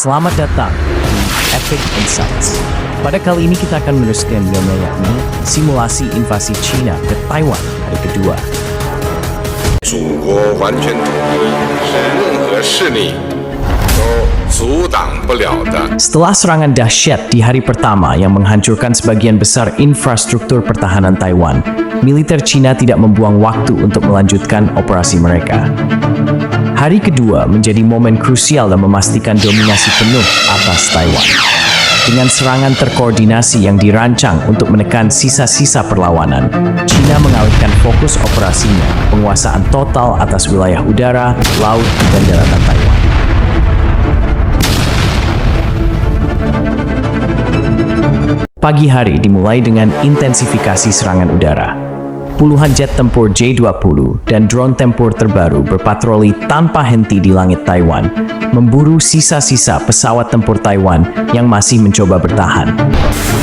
Selamat datang di Epic Insights. Pada kali ini kita akan meneruskan ilmu yakni simulasi invasi China ke Taiwan hari kedua. 祖国完全统一是任何势力都阻挡不了的。 Setelah serangan dahsyat di hari pertama yang menghancurkan sebagian besar infrastruktur pertahanan Taiwan, militer China tidak membuang waktu untuk melanjutkan operasi mereka. Hari kedua menjadi momen krusial dan memastikan dominasi penuh atas Taiwan. Dengan serangan terkoordinasi yang dirancang untuk menekan sisa-sisa perlawanan, China mengalihkan fokus operasinya penguasaan total atas wilayah udara, laut, dan daratan Taiwan. Pagi hari dimulai dengan intensifikasi serangan udara. Puluhan jet tempur J-20 dan drone tempur terbaru berpatroli tanpa henti di langit Taiwan, memburu sisa-sisa pesawat tempur Taiwan yang masih mencoba bertahan.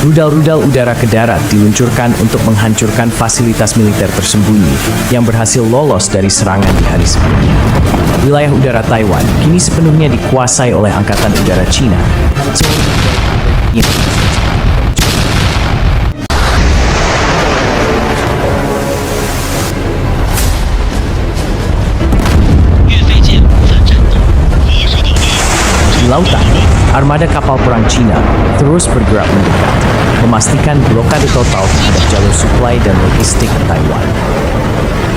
Rudal-rudal udara ke darat diluncurkan untuk menghancurkan fasilitas militer tersembunyi yang berhasil lolos dari serangan di hari sebelumnya. Wilayah udara Taiwan kini sepenuhnya dikuasai oleh Angkatan Udara China. Di lautan, armada kapal perang China terus bergerak mendekat, memastikan blokade total terhadap jalur suplai dan logistik Taiwan.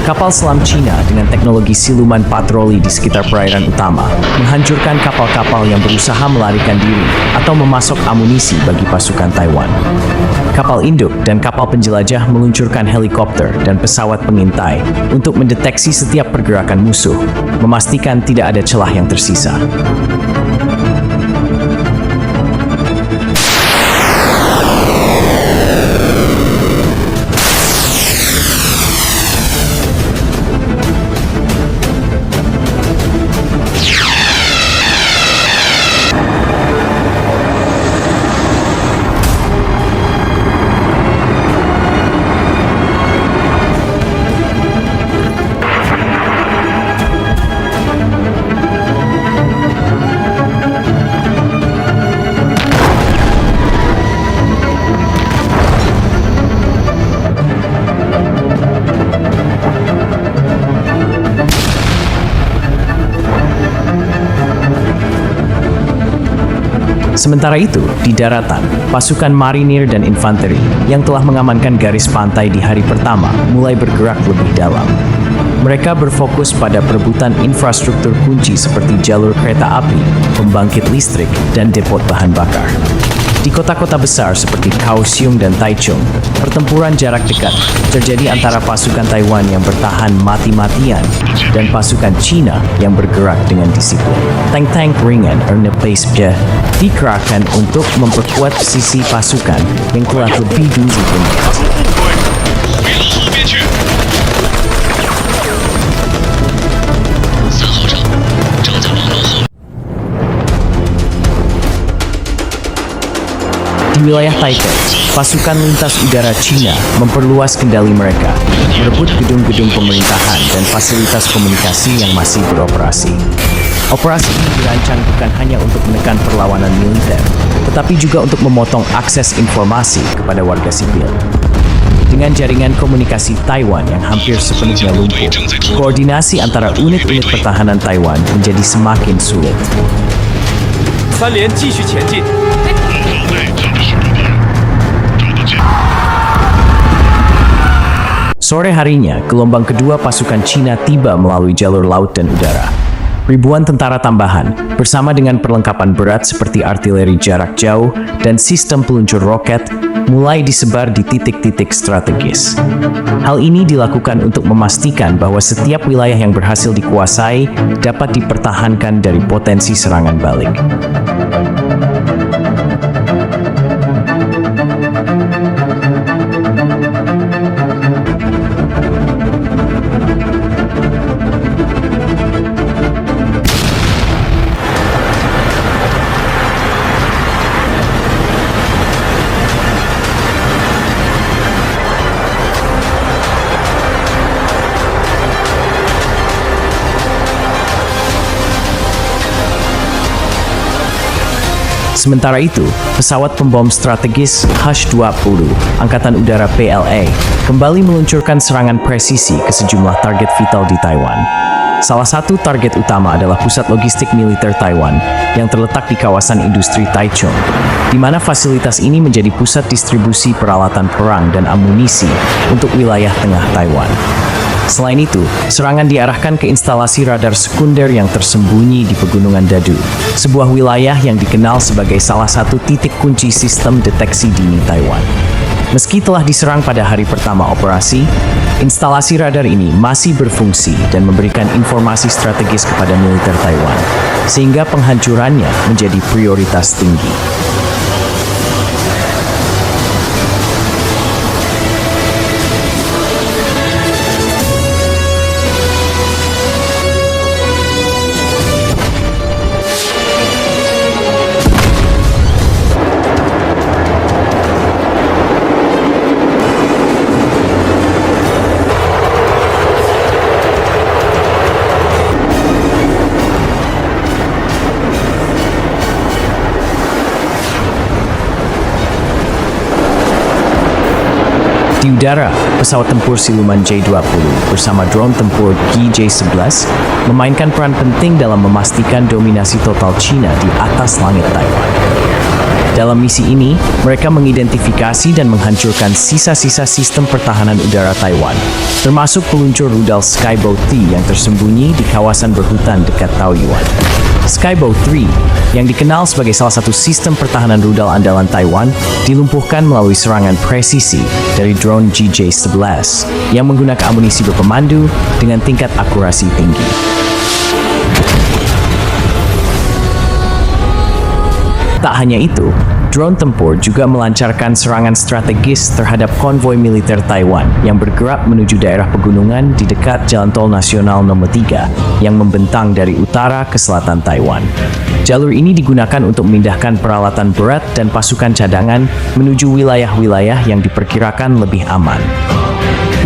Kapal selam China dengan teknologi siluman patroli di sekitar perairan utama menghancurkan kapal-kapal yang berusaha melarikan diri atau memasok amunisi bagi pasukan Taiwan. Kapal induk dan kapal penjelajah meluncurkan helikopter dan pesawat pengintai untuk mendeteksi setiap pergerakan musuh, memastikan tidak ada celah yang tersisa. Sementara itu, di daratan, pasukan marinir dan infanteri yang telah mengamankan garis pantai di hari pertama mulai bergerak lebih dalam. Mereka berfokus pada perebutan infrastruktur kunci seperti jalur kereta api, pembangkit listrik, dan depot bahan bakar. Di kota-kota besar seperti Kaohsiung dan Taichung, pertempuran jarak dekat terjadi antara pasukan Taiwan yang bertahan mati-matian dan pasukan China yang bergerak dengan disiplin. Tank-tank ringan Ernepesje dikerahkan untuk memperkuat sisi pasukan yang telah lebih dulu berniat. Di wilayah Taipei, pasukan lintas udara China memperluas kendali mereka, merebut gedung-gedung pemerintahan dan fasilitas komunikasi yang masih beroperasi. Operasi ini dirancang bukan hanya untuk menekan perlawanan militer, tetapi juga untuk memotong akses informasi kepada warga sipil. Dengan jaringan komunikasi Taiwan yang hampir sepenuhnya lumpuh, koordinasi antara unit-unit pertahanan Taiwan menjadi semakin sulit. 3连继续前进。 Sore harinya, gelombang kedua pasukan China tiba melalui jalur laut dan udara. Ribuan tentara tambahan, bersama dengan perlengkapan berat seperti artileri jarak jauh dan sistem peluncur roket, mulai disebar di titik-titik strategis. Hal ini dilakukan untuk memastikan bahwa setiap wilayah yang berhasil dikuasai dapat dipertahankan dari potensi serangan balik. Sementara itu, pesawat pembom strategis H-20 Angkatan Udara PLA kembali meluncurkan serangan presisi ke sejumlah target vital di Taiwan. Salah satu target utama adalah pusat logistik militer Taiwan yang terletak di kawasan industri Taichung, di mana fasilitas ini menjadi pusat distribusi peralatan perang dan amunisi untuk wilayah tengah Taiwan. Selain itu, serangan diarahkan ke instalasi radar sekunder yang tersembunyi di Pegunungan Dadu, sebuah wilayah yang dikenal sebagai salah satu titik kunci sistem deteksi dini Taiwan. Meski telah diserang pada hari pertama operasi, instalasi radar ini masih berfungsi dan memberikan informasi strategis kepada militer Taiwan, sehingga penghancurannya menjadi prioritas tinggi. Di udara, pesawat tempur siluman J-20 bersama drone tempur GJ-11 memainkan peran penting dalam memastikan dominasi total China di atas langit Taiwan. Dalam misi ini, mereka mengidentifikasi dan menghancurkan sisa-sisa sistem pertahanan udara Taiwan, termasuk peluncur rudal Skybow 3 yang tersembunyi di kawasan berhutan dekat Taoyuan. Skybow 3, yang dikenal sebagai salah satu sistem pertahanan rudal andalan Taiwan, dilumpuhkan melalui serangan presisi dari drone GJ-11 yang menggunakan amunisi berpemandu dengan tingkat akurasi tinggi. Tak hanya itu, drone tempur juga melancarkan serangan strategis terhadap konvoi militer Taiwan yang bergerak menuju daerah pegunungan di dekat Jalan Tol Nasional Nomor 3 yang membentang dari utara ke selatan Taiwan. Jalur ini digunakan untuk memindahkan peralatan berat dan pasukan cadangan menuju wilayah-wilayah yang diperkirakan lebih aman.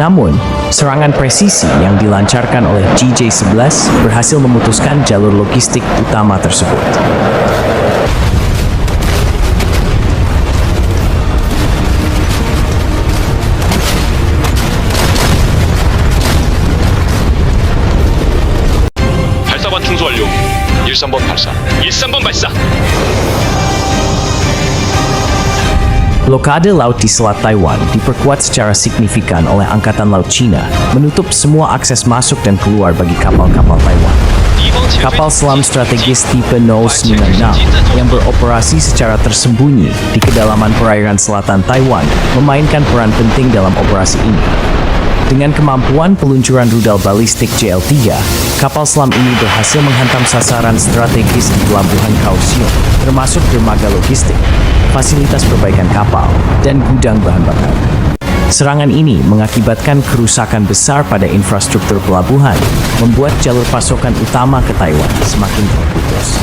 Namun, serangan presisi yang dilancarkan oleh GJ-11 berhasil memutuskan jalur logistik utama tersebut. 발사관 충수 완료. 13번 발사. 13번 발사. Blokade laut di Selat Taiwan diperkuat secara signifikan oleh Angkatan Laut Cina, menutup semua akses masuk dan keluar bagi kapal-kapal Taiwan. Kapal selam strategis tipe 096 yang beroperasi secara tersembunyi di kedalaman perairan selatan Taiwan memainkan peran penting dalam operasi ini. Dengan kemampuan peluncuran rudal balistik JL-3, kapal selam ini berhasil menghantam sasaran strategis di Pelabuhan Kaohsiung, termasuk dermaga logistik, fasilitas perbaikan kapal, dan gudang bahan bakar. Serangan ini mengakibatkan kerusakan besar pada infrastruktur pelabuhan, membuat jalur pasokan utama ke Taiwan semakin terputus.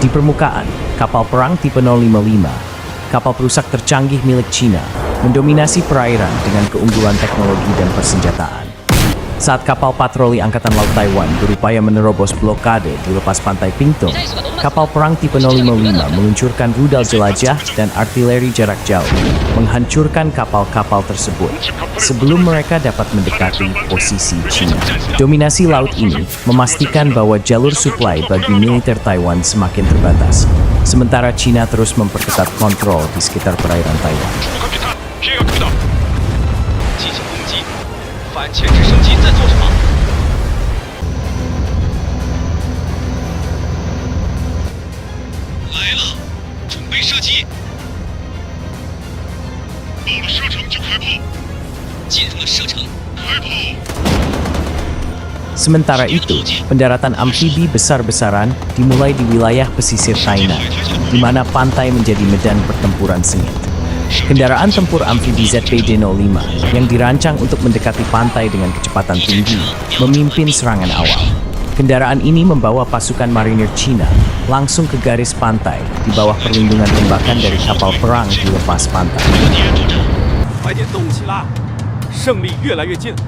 Di permukaan, kapal perang tipe 055, kapal perusak tercanggih milik Cina, mendominasi perairan dengan keunggulan teknologi dan persenjataan. Saat kapal patroli Angkatan Laut Taiwan berupaya menerobos blokade di lepas pantai Pingtung, kapal perang tipe 055 meluncurkan rudal jelajah dan artileri jarak jauh, menghancurkan kapal-kapal tersebut sebelum mereka dapat mendekati posisi China. Dominasi laut ini memastikan bahwa jalur suplai bagi militer Taiwan semakin terbatas, sementara China terus memperketat kontrol di sekitar perairan Taiwan. 피해가 큽니다. 进行攻击。反潜直升机在做什么？来了，准备射击。到了射程就开炮。进入了射程，开炮。Sementara itu, pendaratan amfibi besar-besaran dimulai di wilayah pesisir Tainan, di mana pantai menjadi medan pertempuran sengit. Kendaraan tempur amfibi ZPD-05 yang dirancang untuk mendekati pantai dengan kecepatan tinggi memimpin serangan awal. Kendaraan ini membawa pasukan marinir Cina langsung ke garis pantai di bawah perlindungan tembakan dari kapal perang di lepas pantai. 快点动起来，胜利越来越近了。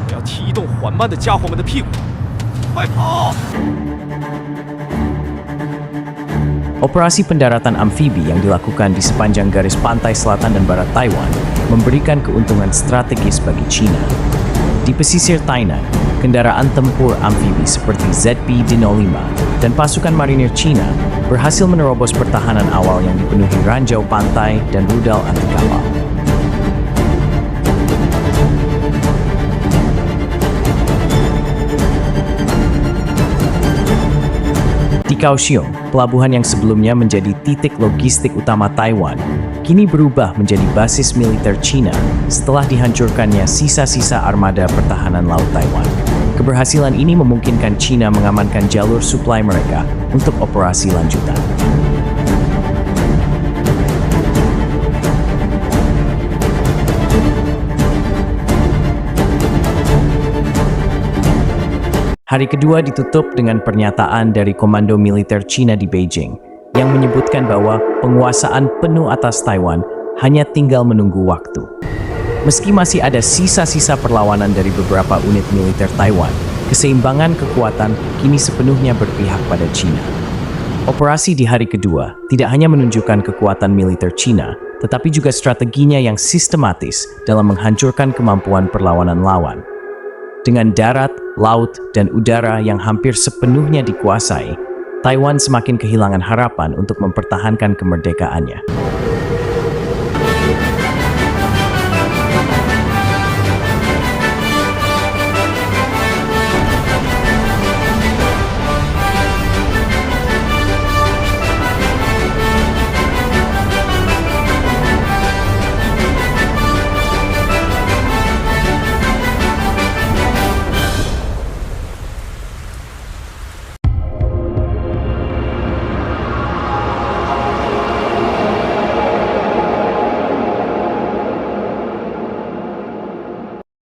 我要踢动缓慢的家伙们的屁股，快跑！ Operasi pendaratan amfibi yang dilakukan di sepanjang garis pantai selatan dan barat Taiwan memberikan keuntungan strategis bagi China. Di pesisir Tainan, kendaraan tempur amfibi seperti ZP-D05 dan pasukan marinir China berhasil menerobos pertahanan awal yang dipenuhi ranjau pantai dan rudal anti kapal. Di Kaohsiung, pelabuhan yang sebelumnya menjadi titik logistik utama Taiwan, kini berubah menjadi basis militer China setelah dihancurkannya sisa-sisa armada pertahanan laut Taiwan. Keberhasilan ini memungkinkan China mengamankan jalur suplai mereka untuk operasi lanjutan. Hari kedua ditutup dengan pernyataan dari Komando Militer China di Beijing yang menyebutkan bahwa penguasaan penuh atas Taiwan hanya tinggal menunggu waktu. Meski masih ada sisa-sisa perlawanan dari beberapa unit militer Taiwan, keseimbangan kekuatan kini sepenuhnya berpihak pada China. Operasi di hari kedua tidak hanya menunjukkan kekuatan militer China, tetapi juga strateginya yang sistematis dalam menghancurkan kemampuan perlawanan lawan. Dengan darat, laut, dan udara yang hampir sepenuhnya dikuasai, Taiwan semakin kehilangan harapan untuk mempertahankan kemerdekaannya.